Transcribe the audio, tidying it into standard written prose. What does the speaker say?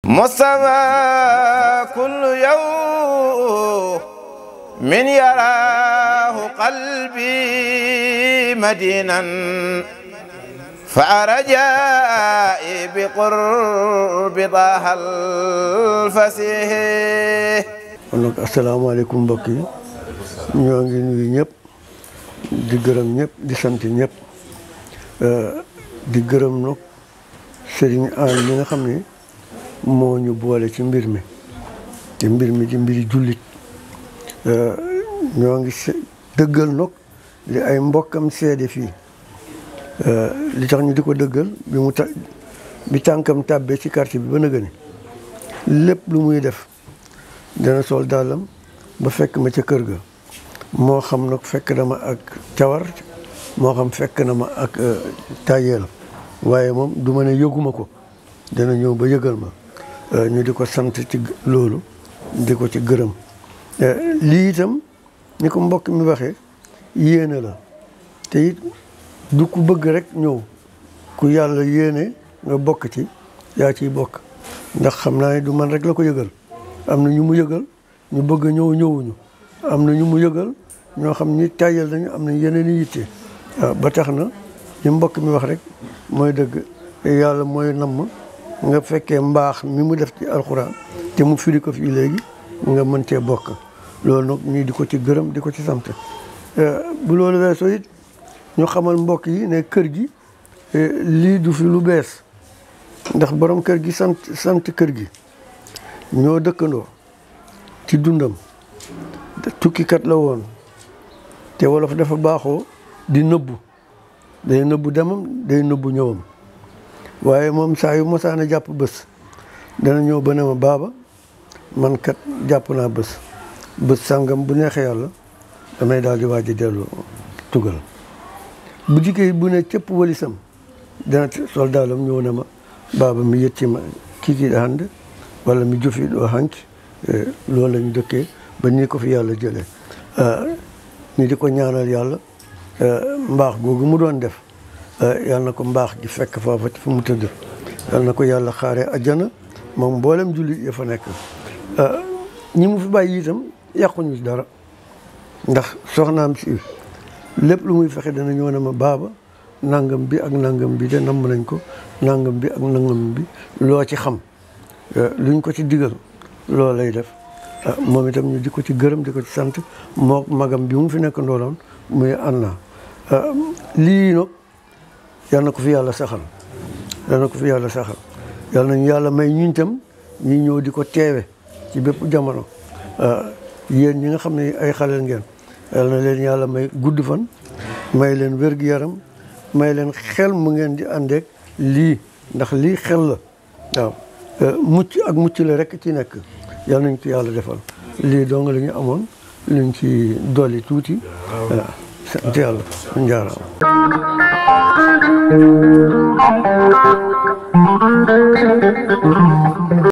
مصطفى كل يوم من يراه قلبي مدينا فأرجائي بقرب طه الفسيح. kon nag asalaamaaleykum mbokk yi ñoo ngi nuyu ñëpp di gërëm ñëpp di sant ñëpp di gërëm nag Serigne Anne mi nga xam ne moo ñu boole ci mbir mi te mbir mi di mbiri jullit ñoo ngi dëggal nag li ay mbokkam seede fii li tax ñu di ko dëggal bi tànkam tàbbee ci quartier bi ba nëgë ni lépp lu muy def dana sol dàllam ba fekk ma ca kër ga moo xam nag fekk na ma ak cawar moo xam fekk na ma ak tayeel waaye moom du ma ne yëguma ko dana ñëw ba yëgal ma ñu di ko sant ci loolu di ko ci gërëm lii itam ni ko mbokk mi waxee yéene la te it du ku bëgg rek ñëw ku yàlla yéene nga bokk ci yaa ciy bokk ndax xam naa ne du man rek la ko yëgal am na ñu mu yëgal ñu bëgg a ñëw ñëwuñu am na ñu mu yëgal ñoo xam ni tàyyal nañu am na yeneen i yitte ba tax na li mbokk mi wax rek mooy dëgg yàlla mooy namm nga fekkee mbaax mi mu def ci alxuraan te mu firi ko fii léegi nga mën cee bokk loolu nag ñii di ko ci gërëm di ko ci sant bu loolu weesoo it ñu xamal mbokk yi ne kër gi lii du fi lu bees ndax borom kër gi sant kër gi ñoo dëkkandoo ci dundam tukkikat la woon te wolof dafa baaxoo di nëbbu day nëbbu demam day nëbbu ñëwam waaye moom saa yu mosaan a jàpp bés dana ñëw ba ne ma baaba man kat jàpp naa bés sàngam bu neexee yàlla damay daal di waaj a dellu tugal bu jigéen bu ne cëpp walisam dana sol daalam ñëw na ma baaba mi yetti ma kii hande walla mi jofi ɗo hanki loolu la ñu dëkkee ba nii ko fi yàlla jëlee ñu di ko ñaanal yàlla mbaax googu mu doon def yàlla na ko mbaax gi fekk foofa fu mu tëdd yàlla na ko yàlla xaaree ajjana moom mboolem jullit ya fa nekk ñi mu fi bàyyi itam yàquñu dara ndax soxnaam si lépp lu muy fexe dana ñëw na ma baaba nangam bi ak nangam bi de namm nañ ko nangam bi ak nangam bi loo ci xam luñ ko ci digal loolu lay def moom itam ñu di ko ci gërëm di ko ci sant moo magam bi mu fi nekk ndooloon muy Anna lii nag yal na ko fi yàlla saxal yal na ko fi yàlla saxal yal nañu yàlla may ñun itam ñi ñëw di ko teewe ci bépp jamono yéen ñi nga xam ne ay xaleel ngeen yal na leen yàlla may gudd fan may leen wér-gu-yaram may leen xel mu ngeen di àndeek lii ndax lii xel la waaw mucc ak mucc la rek ci nekk yal nañ ko yàlla defal lii dong la ñu amoon luñ ci dolli tuuti sant yàlla njaaraam